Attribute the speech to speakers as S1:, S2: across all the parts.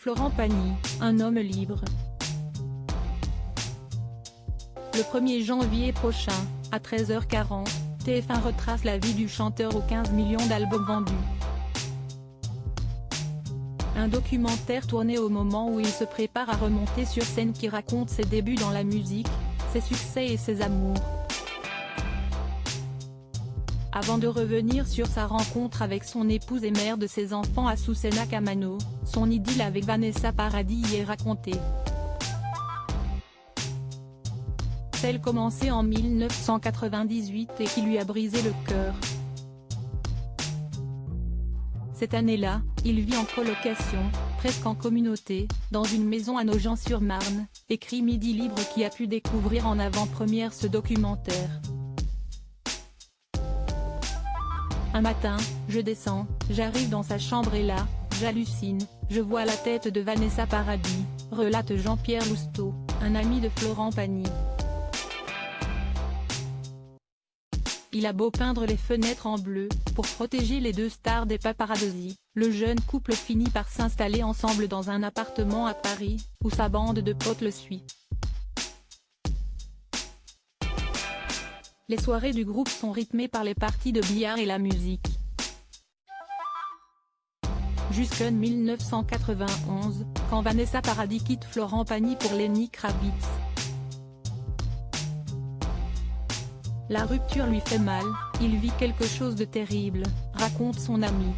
S1: Florent Pagny, un homme libre. Le 1er janvier prochain, à 13h40, TF1 retrace la vie du chanteur aux 15 millions d'albums vendus. Un documentaire tourné au moment où il se prépare à remonter sur scène qui raconte ses débuts dans la musique, ses succès et ses amours. Avant de revenir sur sa rencontre avec son épouse et mère de ses enfants à Susana Kamano, son idylle avec Vanessa Paradis y est racontée. Celle commencée en 1998 et qui lui a brisé le cœur. Cette année-là, il vit en colocation, presque en communauté, dans une maison à Nogent-sur-Marne, écrit Midi Libre qui a pu découvrir en avant-première ce documentaire. Un matin, je descends, j'arrive dans sa chambre et là, j'hallucine, je vois la tête de Vanessa Paradis, relate Jean-Pierre Lousteau, un ami de Florent Pagny. Il a beau peindre les fenêtres en bleu, pour protéger les deux stars des paparazzi, le jeune couple finit par s'installer ensemble dans un appartement à Paris, où sa bande de potes le suit. Les soirées du groupe sont rythmées par les parties de billard et la musique. Jusqu'en 1991, quand Vanessa Paradis quitte Florent Pagny pour Lenny Kravitz. La rupture lui fait mal, il vit quelque chose de terrible, raconte son ami.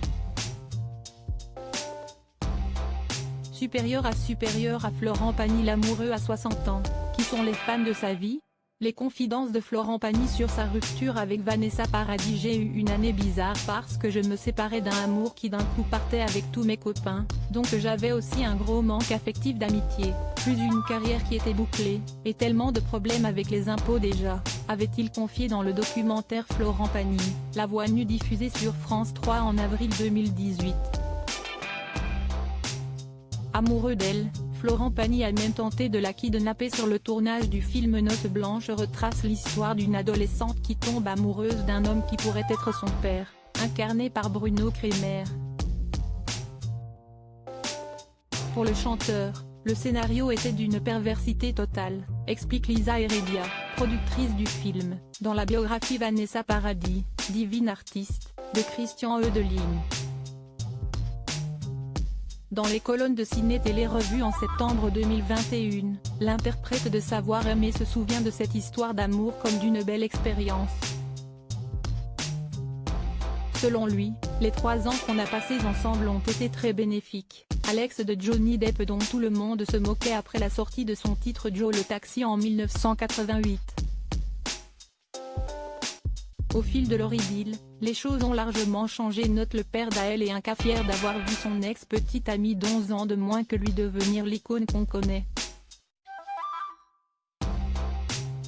S1: Supérieur à Florent Pagny, l'amoureux à 60 ans, qui sont les fans de sa vie? Les confidences de Florent Pagny sur sa rupture avec Vanessa Paradis. J'ai eu une année bizarre parce que je me séparais d'un amour qui d'un coup partait avec tous mes copains, donc j'avais aussi un gros manque affectif d'amitié, plus une carrière qui était bouclée, et tellement de problèmes avec les impôts déjà, avait-il confié dans le documentaire Florent Pagny, La Voix nue diffusé sur France 3 en avril 2018. Amoureux d'elle, Florent Pagny a même tenté de la kidnapper. Sur le tournage du film Noces blanches retrace l'histoire d'une adolescente qui tombe amoureuse d'un homme qui pourrait être son père, incarné par Bruno Kremer. Pour le chanteur, le scénario était d'une perversité totale, explique Lisa Heredia, productrice du film, dans la biographie Vanessa Paradis, Divine Artiste, de Christian Eudeline. Dans les colonnes de Ciné Télé Revue en septembre 2021, l'interprète de Savoir aimer se souvient de cette histoire d'amour comme d'une belle expérience. Selon lui, les 3 ans qu'on a passés ensemble ont été très bénéfiques. Alex de Johnny Depp dont tout le monde se moquait après la sortie de son titre Joe le Taxi en 1988. Au fil de leur idylle, les choses ont largement changé, note le père d'Aël, et un cas fier d'avoir vu son ex-petite amie d'11 ans de moins que lui devenir l'icône qu'on connaît.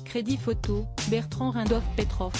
S1: Crédit photo, Bertrand Rindolph Petrov.